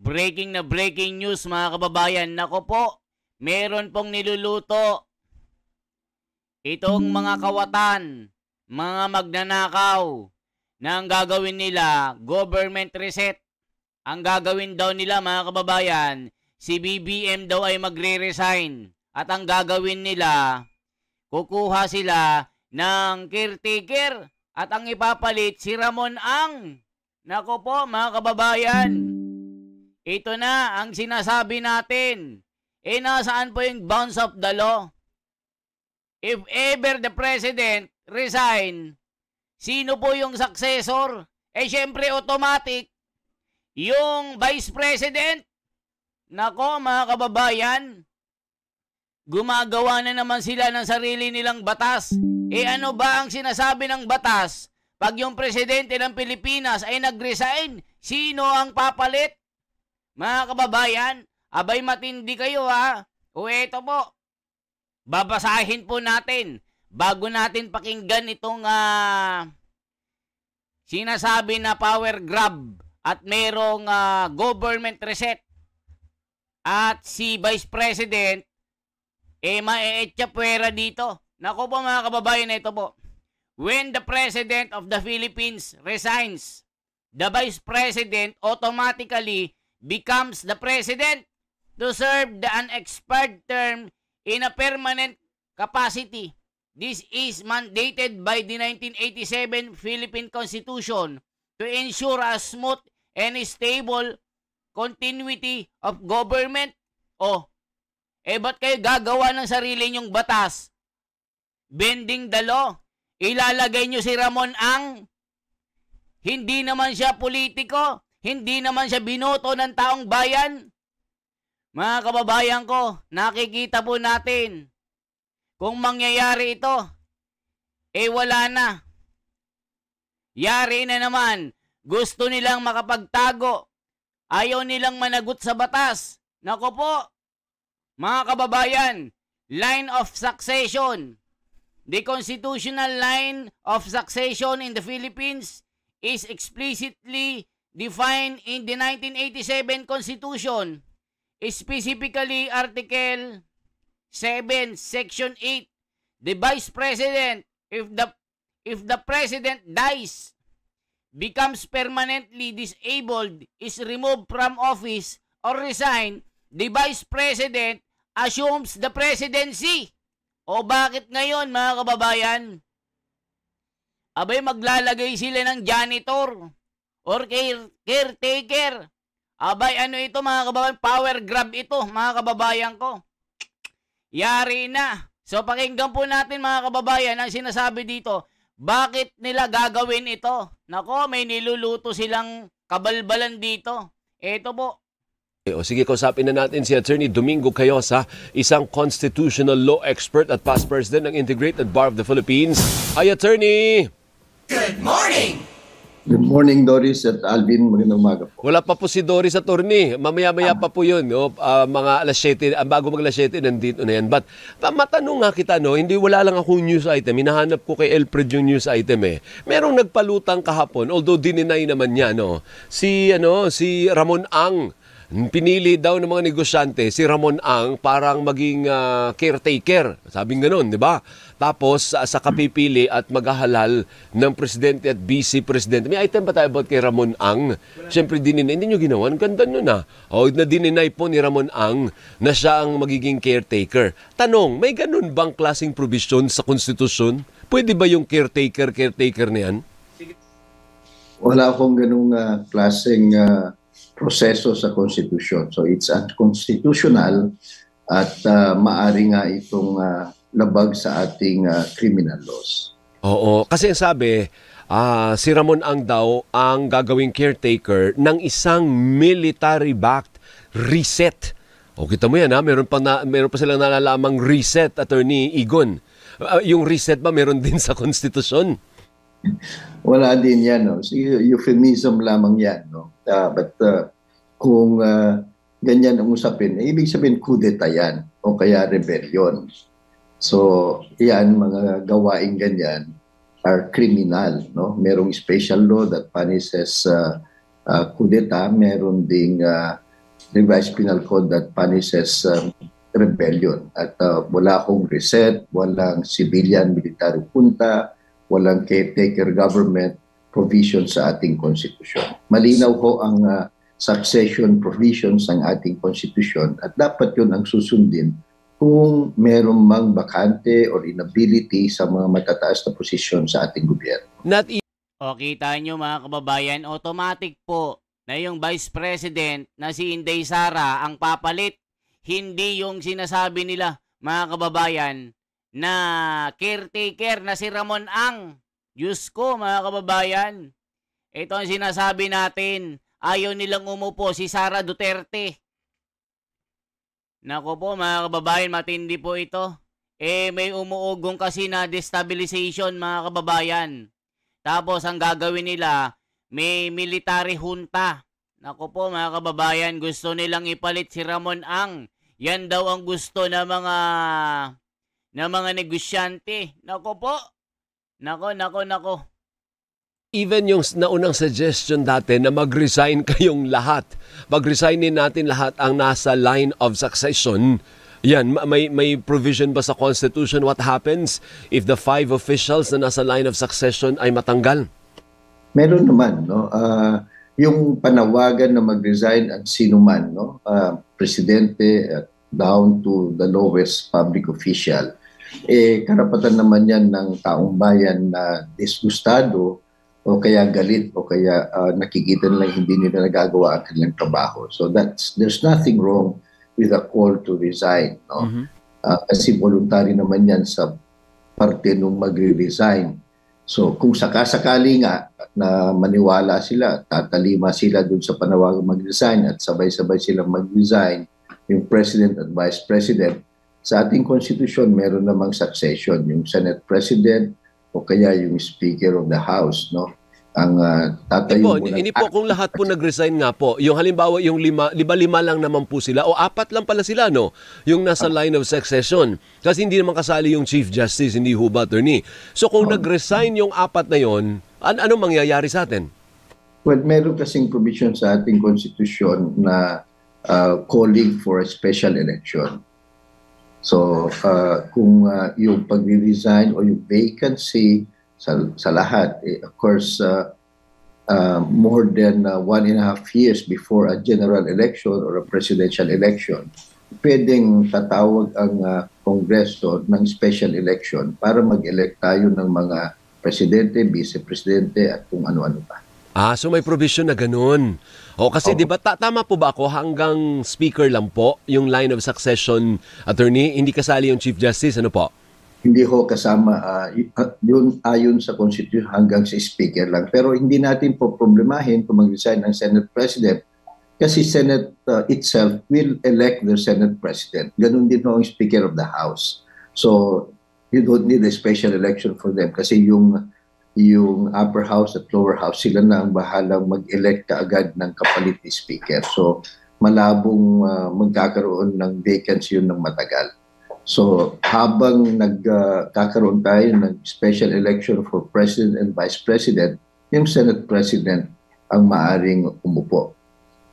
breaking news mga kababayan. Nako po, meron pong niluluto itong mga kawatan, mga magnanakaw, na ang gagawin nila, government reset. Ang gagawin daw nila mga kababayan, si BBM daw ay magre-resign. At ang gagawin nila, kukuha sila ng caretaker. At ang ipapalit si Ramon Ang. Nako po mga kababayan, ito na ang sinasabi natin. Nasaan po yung bounds of the law? If ever the president resign, sino po yung successor? Syempre automatic, yung vice president. Nako mga kababayan, gumagawa na naman sila ng sarili nilang batas. Ano ba ang sinasabi ng batas? Pag yung presidente ng Pilipinas ay nag-resign, sino ang papalit? Mga kababayan, abay matindi kayo ha. O eto po, babasahin po natin bago natin pakinggan itong sinasabi na power grab at merong government reset. At si Vice President, mae-etcha puwera dito. Naku po mga kababayan, ito po. When the President of the Philippines resigns, the Vice President automatically becomes the President to serve the unexpired term in a permanent capacity. This is mandated by the 1987 Philippine Constitution to ensure a smooth and stable continuity of government. Ba't kayo gagawa ng sarili nyong batas? Bending the law. Ilalagay nyo si Ramon Ang. Hindi naman siya politiko. Hindi naman siya binoto ng taong bayan. Mga kababayan ko, nakikita po natin kung mangyayari ito, wala na. Yari na naman. Gusto nilang makapagtago. Ayaw nilang managot sa batas. Nako po, mga kababayan, line of succession. The constitutional line of succession in the Philippines is explicitly defined in the 1987 Constitution, specifically Article 7, Section 8. The Vice President, if the President dies, becomes permanently disabled, is removed from office, or resign, the Vice President assumes the presidency. Bakit ngayon mga kababayan? Abay maglalagay sila ng janitor or caretaker. Abay ano ito mga kababayan? Power grab ito mga kababayan ko. Yari na. So pakinggan po natin mga kababayan ang sinasabi dito. Bakit nila gagawin ito? Nako, may niluluto silang kabalbalan dito. Ito po. Sige, kausapin na natin si Attorney Domingo Cayosa, isang constitutional law expert at past president ng Integrated Bar of the Philippines. Hi, Attorney! Good morning! Good morning, Doris at Alvin. Magandang umaga po. Wala pa po si Doris, Attorney. Mamaya-maya pa po yun. Mga alas 7, bago mag alas 7, nandito na yan. But matanong nga kita, wala lang akong news item. Hinahanap ko kay Elfred yung news item Merong nagpalutang kahapon, although dininay naman niya, si Ramon Ang. Pinili daw ng mga negosyante si Ramon Ang parang maging caretaker. Sabing gano'n, di ba? Tapos sa kapipili at maghahalal ng presidente at vice presidente. May item ba tayo about kay Ramon Ang? Siyempre dininay. Hindi nyo ginawa. Ang ganda nun na dininay po ni Ramon Ang na siya ang magiging caretaker. Tanong, may ganun bang klaseng provision sa konstitusyon? Pwede ba yung caretaker na yan? Wala akong ganung klaseng proseso sa Constitution. So it's unconstitutional at maaari nga itong labag sa ating criminal laws. Oo, kasi sabi, si Ramon Ang daw ang gagawing caretaker ng isang military-backed reset. Kita mo yan meron pa silang nalalamang reset, Attorney Igon. Yung reset ba meron din sa konstitusyon? Wala din yan. So, euphemism lamang yan. But kung ganyan ang usapin, ibig sabihin coup d'etat yan o kaya rebellion. So yan, mga gawaing ganyan are criminal. Merong special law that punishes coup d'etat, meron ding revised penal code that punishes rebellion. At wala akong reset, walang civilian military junta, walang caretaker government provision sa ating konstitusyon. Malinaw ho ang succession provisions ng ating konstitusyon at dapat yun ang susundin kung meron mang bakante or inability sa mga matataas na posisyon sa ating gobyerno. Not O kita nyo mga kababayan, automatic po na yung Vice President na si Inday Sara ang papalit. Hindi yung sinasabi nila mga kababayan na caretaker na si Ramon Ang. Diyos ko mga kababayan. Ito ang sinasabi natin. Ayaw nilang umupo si Sara Duterte. Nako po mga kababayan, matindi po ito. May umuugong kasi na destabilization mga kababayan. Tapos ang gagawin nila, may military junta. Nako po mga kababayan, gusto nilang ipalit si Ramon Ang. Yan daw ang gusto ng mga negosyante. Nako po. Nako. even yung naunang suggestion dati na mag-resign kayong lahat, mag-resignin natin lahat ang nasa line of succession, yan, may provision ba sa Constitution what happens if the 5 officials na nasa line of succession ay matanggal? Meron naman, no? Yung panawagan na mag-resign ang sino man, no? Presidente down to the lowest public official, karapatan naman yan ng taong bayan na disgustado o kaya galit o kaya nakikita nilang hindi nila nagagawa ang kanilang trabaho. So there's nothing wrong with a call to resign, no? Mm-hmm. Kasi voluntary naman yan sa parte nung magre-resign. So kung sakasakali nga na maniwala sila, tatalima sila dun sa panawagang mag-resign at sabay-sabay silang mag-resign, yung President at Vice President, sa ating konstitusyon meron namang succession, yung Senate President o kaya yung Speaker of the House, no? Ang tatayo mo hindi po kung lahat po nag-resign nga po, yung halimbawa yung lima lang naman po sila o 4 lang pala sila, no? Yung nasa line of succession. Kasi hindi naman kasali yung Chief Justice, hindi ho ba, attorney? So kung nag-resign yung 4 na yon, anong mangyayari sa atin? Well, meron kasing provision sa ating konstitusyon na calling for a special election. So, kung yung pag-resign o yung vacancy sa lahat, of course, more than 1.5 years before a general election or a presidential election, pwedeng tatawag ang Kongreso ng special election para mag-elect tayo ng mga presidente, vice-presidente at kung ano-ano pa. So may provision na ganun. O kasi di ba tama po ba ako hanggang speaker lang po yung line of succession, attorney? Hindi kasali yung Chief Justice, ano po? Hindi ho kasama yun ayon sa Constitution hanggang sa speaker lang. Pero hindi natin po problemahin kung mag-resign ng Senate President kasi Senate itself will elect their Senate President. Ganun din ho ang Speaker of the House. So you don't need a special election for them kasi yung upper house at lower house, sila na ang bahalang mag-elect kaagad ng kapalit ni speaker. So, malabong magkakaroon ng vacancy yun ng matagal. So, habang nagkakaroon tayo ng special election for President and Vice President, yung Senate President ang maaring umupo.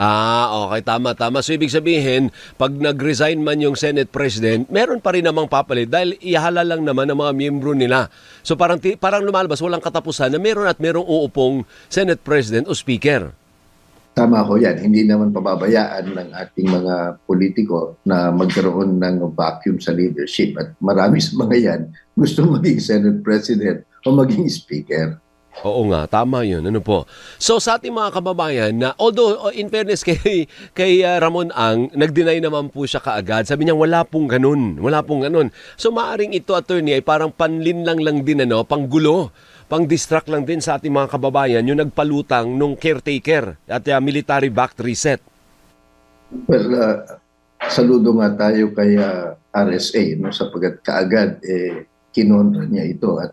Okay. Tama. So, ibig sabihin, pag nag-resign man yung Senate President, meron pa rin namang papalit dahil ihala lang naman ng mga miyembro nila. So, parang lumalabas, walang katapusan na merong uupong Senate President o Speaker. Tama ko yan. Hindi naman pababayaan ng ating mga politiko na magkaroon ng vacuum sa leadership. At marami sa mga yan gusto maging Senate President o maging Speaker. Oo nga, tama yun. Ano po? So sa ating mga kababayan na although in fairness kay Ramon Ang, nag-deny naman po siya kaagad. Sabi niya wala pong ganun. So maaring ito, attorney, ay parang panlinlang lang din, panggulo, pang-distract lang din sa ating mga kababayan yung nagpalutang nung caretaker at military-backed reset. Well, saludo nga tayo kay RSA, sapagkat kaagad kinontra niya ito. At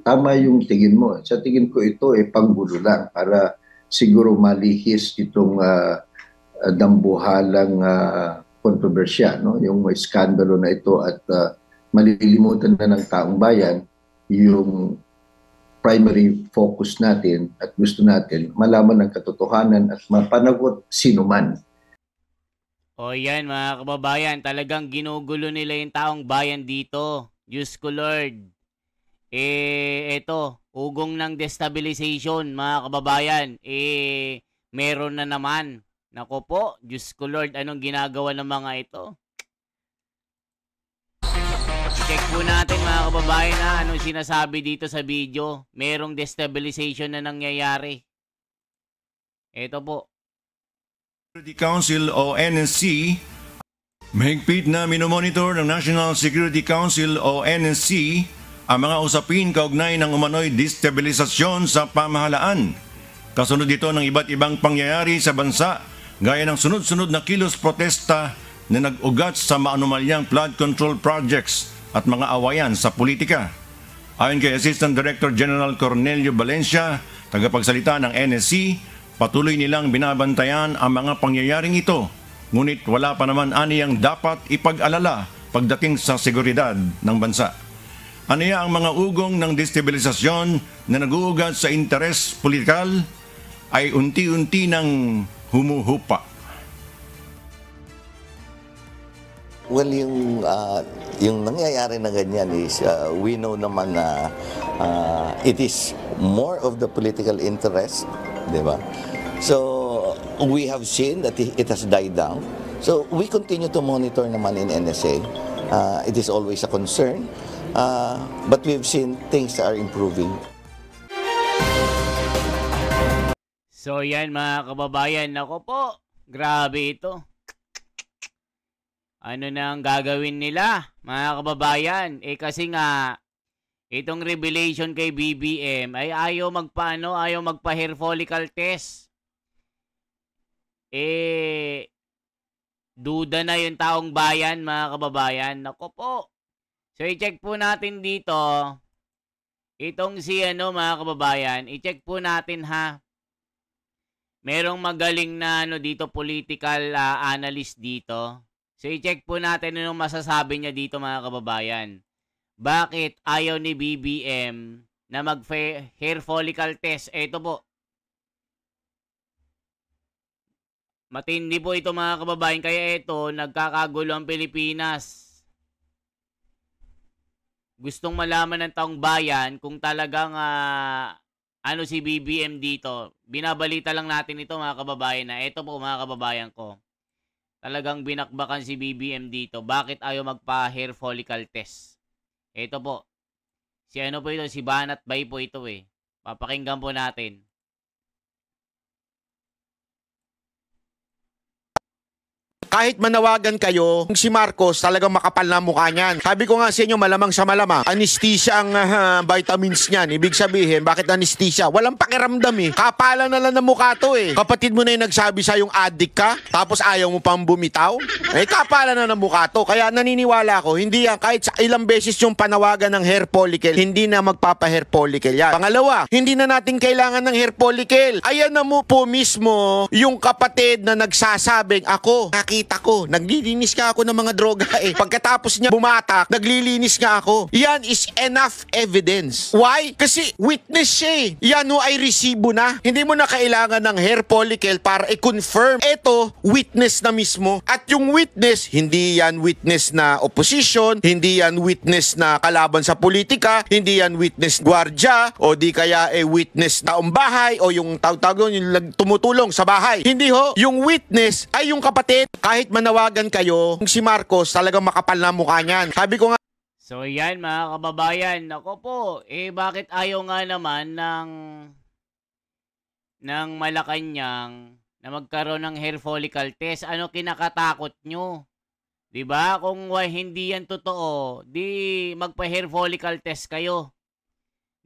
tama yung tingin mo. Sa tingin ko ito panggulo lang para siguro malihis itong dambuhalang kontrobersya, no? Yung skandalo na ito at malilimutan na ng taong bayan yung primary focus natin at gusto natin malaman ang katotohanan at mapanagot sino man O yan mga kababayan, talagang ginugulo nila yung taong bayan dito. Diyos ko Lord. Eto, ugong ng destabilization mga kababayan. Meron na naman. Nako po, Diyos ko Lord, anong ginagawa ng mga ito? Check po natin mga kababayan na anong sinasabi dito sa video. Merong destabilization na nangyayari. Eto po. Security Council o NSC, mahigpit na minomonitor ng National Security Council o NSC ang mga usapin kaugnay ng umano'y destabilisasyon sa pamahalaan. Kasunod dito ng iba't ibang pangyayari sa bansa gaya ng sunod-sunod na kilos protesta na nag-ugat sa maanumalyang flood control projects at mga awayan sa politika. Ayon kay Assistant Director General Cornelio Valencia, tagapagsalita ng NSC, patuloy nilang binabantayan ang mga pangyayaring ito, ngunit wala pa naman aniyang dapat ipag-alala pagdating sa seguridad ng bansa. Aniya ang mga ugong ng destabilisasyon na nag-uugat sa interes politikal ay unti-unti nang humuhupa. Well, yung nangyayari na ganyan is we know naman na it is more of the political interest, di ba? So, we have seen that it has died down. So, we continue to monitor naman in NSA. It is always a concern, but we've seen things are improving. So, yan mga kababayan. Nako po, grabe ito. Ano na ang gagawin nila, mga kababayan? Kasi nga, itong revelation kay BBM ay ayaw magpa-hair follicle test. Duda na yung taong bayan, mga kababayan. Nako po. So, i-check po natin dito. Itong si mga kababayan, i-check po natin ha. Merong magaling na dito, political analyst dito. So, i-check po natin anong masasabi niya dito, mga kababayan. Bakit ayaw ni BBM na mag-hair follicle test? Ito po. Matindi po ito mga kababayan, kaya ito, nagkakagulo ang Pilipinas. Gustong malaman ng taong bayan kung talagang si BBM dito. Binabalita lang natin ito mga kababayan na ito po mga kababayan ko. Talagang binakbakan si BBM dito. Bakit ayaw magpa-hair follicle test? Ito po. Si po ito, si Banat Bay po ito Papakinggan po natin. Kahit manawagan kayo, si Marcos talagang makapal na mukha niyan. Sabi ko nga sa inyo, malamang sa malamang, anesthesia ang vitamins niyan. Ibig sabihin, bakit anesthesia? Walang pakiramdam Kapalan na lang ng mukha to Kapatid mo na yung nagsabi sa yung addict ka, tapos ayaw mo pang bumitaw. Kapalan na ng mukha to. Kaya naniniwala ko, hindi yan, kahit sa ilang beses yung panawagan ng hair follicle, hindi na magpapa-hair follicle yan. Pangalawa, hindi na natin kailangan ng hair follicle. Ayan na mo po mismo yung kapatid na nagsasabing, ako, nakita ko, naglilinis ka ako ng mga droga Pagkatapos niya bumatak, naglilinis nga ako. Yan is enough evidence. Why? Kasi witness siya Yan ay resibo na. Hindi mo na kailangan ng hair follicle para i-confirm. Ito, witness na mismo. At yung witness, hindi yan witness na opposition, hindi yan witness na kalaban sa politika, hindi yan witness gwardya, o di kaya witness taong bahay, o yung tawag yung tumutulong sa bahay. Hindi ho. Yung witness ay yung kapatid. Kahit manawagan kayo, si Marcos talagang makapal na mukha niyan. Sabi ko nga. So yan mga kababayan, nako po, bakit ayaw nga naman ng Malacanang na magkaroon ng hair follicle test? Ano kinakatakot nyo? 'Di ba? Kung hindi yan totoo, di magpa-hair follicle test kayo.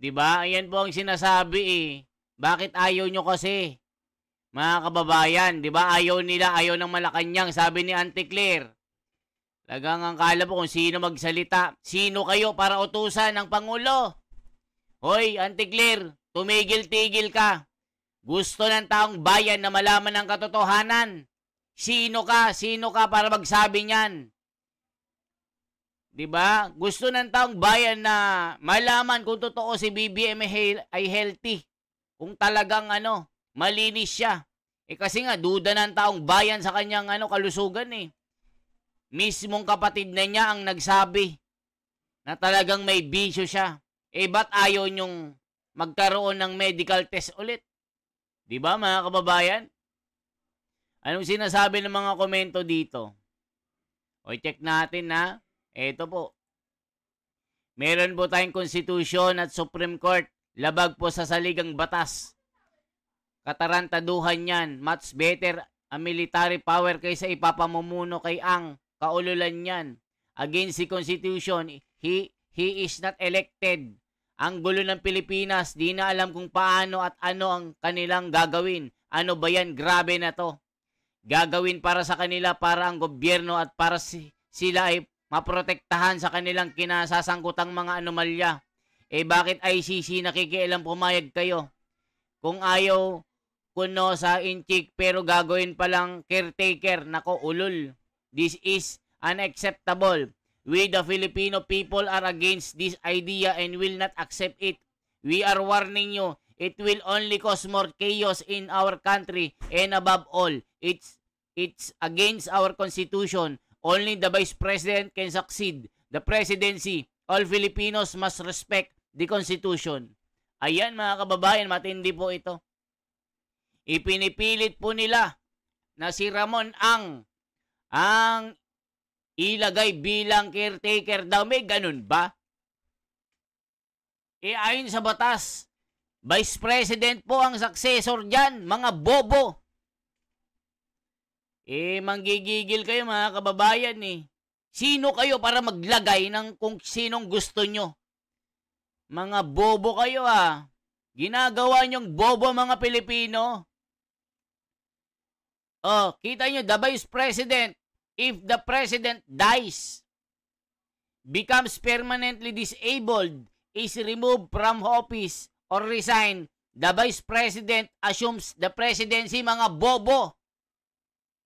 'Di ba? Ayan po ang sinasabi Bakit ayaw nyo kasi? Mga kababayan, 'di ba? Ayaw ng Malacanang, sabi ni Auntie Claire. Talagang ang kala po kung sino magsalita. Sino kayo para utusan ng Pangulo? Hoy, Auntie Claire, tumigil-tigil ka. Gusto ng taong bayan na malaman ang katotohanan. Sino ka? Sino ka para magsabi niyan? 'Di ba? Gusto ng taong bayan na malaman kung totoo si BBM ay healthy. Kung talagang malinis siya. Kasi nga, duda ng taong bayan sa kanyang kalusugan eh. Mismong kapatid na niya ang nagsabi na talagang may bisyo siya. Ba't ayaw niyong magkaroon ng medical test ulit? Di ba mga kababayan? Anong sinasabi ng mga komento dito? Check natin na. Ito po. Meron po tayong Constitution at Supreme Court. Labag po sa saligang batas. Katarantaduhan yan. Much better ang military power kaysa ipapamumuno kay ang kaululan yan. Against the Constitution, he is not elected. Ang gulo ng Pilipinas, di na alam kung paano at ano ang kanilang gagawin. Ano ba yan? Grabe na to. Gagawin para sa kanila, para ang gobyerno at para sila ay maprotektahan sa kanilang kinasasangkutang mga anomalya. Bakit ICC nakikialam pumayag kayo? Kung ayaw kuno sa inchik pero gagawin palang caretaker, nako ulol. This is unacceptable. We the Filipino people are against this idea and will not accept it. We are warning you. It will only cause more chaos in our country and above all, it's against our Constitution. Only the Vice President can succeed the presidency. All Filipinos must respect the Constitution. Ayan mga kababayan, matindi po ito. Ipinipilit po nila na si Ramon ang ilagay bilang caretaker daw. May ganun ba? Ayon sa batas, Vice President po ang successor dyan, mga bobo. Manggigigil kayo mga kababayan eh. Sino kayo para maglagay ng kung sinong gusto nyo? Mga bobo kayo ah. Ginagawa nyong bobo mga Pilipino. Kita nyo, the Vice President, if the President dies, becomes permanently disabled, is removed from office, or resign, the Vice President assumes the presidency, mga bobo.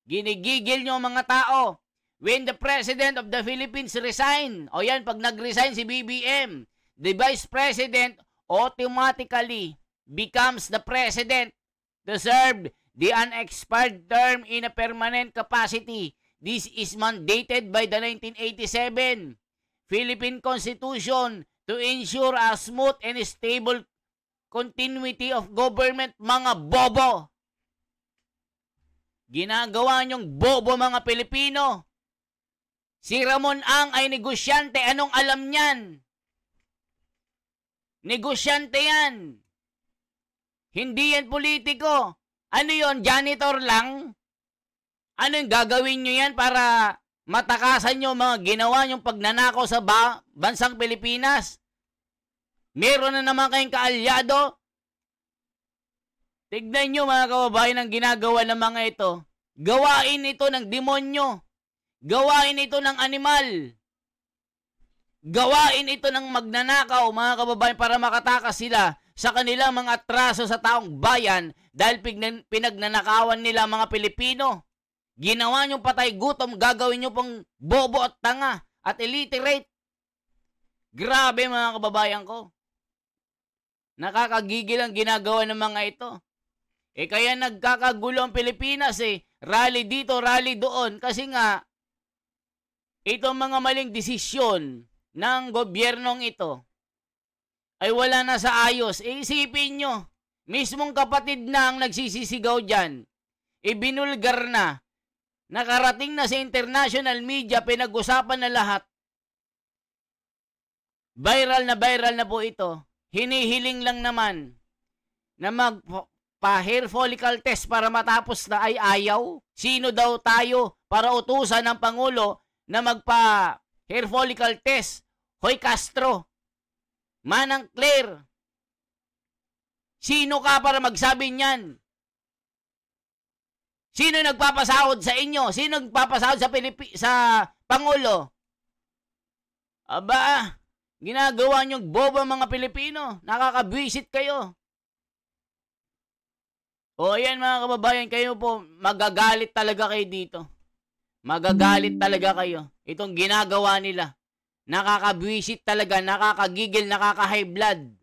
Ginigigil nyo mga tao. When the President of the Philippines resign, yan, pag nag-resign si BBM, the Vice President automatically becomes the President to serve the unexpired term in a permanent capacity. This is mandated by the 1987 Philippine Constitution to ensure a smooth and stable continuity of government, mga bobo. Ginagawa nyong bobo mga Pilipino. Si Ramon Ang ay negosyante. Anong alam niyan? Negosyante yan. Hindi yan politiko. Ano yon? Janitor lang? Ano yung gagawin nyo yan para matakasan nyo mga ginawa nyong pagnanakaw sa bansang Pilipinas? Meron na naman kayong kaalyado? Tignan nyo mga kababayan ang ginagawa ng mga ito. Gawain ito ng demonyo. Gawain ito ng animal. Gawain ito ng magnanakaw mga kababayan para makatakas sila sa kanilang mga atraso sa taong bayan dahil pinagnanakawan nila mga Pilipino. Ginawa nyo patay gutom, gagawin nyo pang bobo at tanga at illiterate. Grabe mga kababayan ko. Nakakagigil ang ginagawa ng mga ito. Kaya nagkakagulo ang Pilipinas Rally dito, rally doon. Kasi nga, itong mga maling desisyon ng gobyernong ito ay wala na sa ayos. Isipin nyo, mismong kapatid na ang nagsisisigaw dyan. Ibinulgar na. Nakarating na sa international media, pinag-usapan na lahat. Viral na po ito. Hinihiling lang naman na magpa-hair follicle test para matapos na ay ayaw. Sino daw tayo para utusan ng Pangulo na magpa-hair follicle test? Hoy Castro, Manang Claire, sino ka para magsabi niyan? Sino nagpapasahod sa inyo? Sino nagpapasahod sa Pangulo? Aba, ginagawa niyong bobo mga Pilipino. Nakakabwisit kayo. Yan mga kababayan, kayo po, magagalit talaga kayo dito. Magagalit talaga kayo. Itong ginagawa nila. Nakakabwisit talaga, nakakagigil, nakaka-high blood.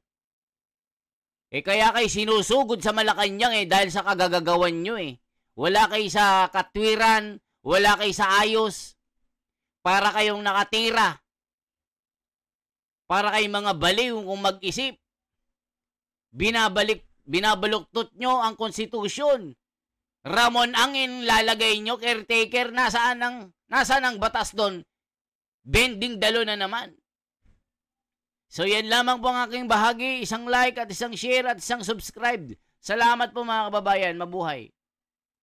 Kaya kayo sinusugod sa Malacanang dahil sa kagagawan nyo Wala kayo sa katwiran, wala kayo sa ayos. Para kayong nakatira. Para kayong mga baliw kung mag-isip. Binabaluktot nyo ang konstitusyon. Ramon Angin lalagay nyo, caretaker, nasaan ang batas doon? Bending dalo na naman. So yan lamang po ang aking bahagi. Isang like at isang share at isang subscribe. Salamat po mga kababayan. Mabuhay.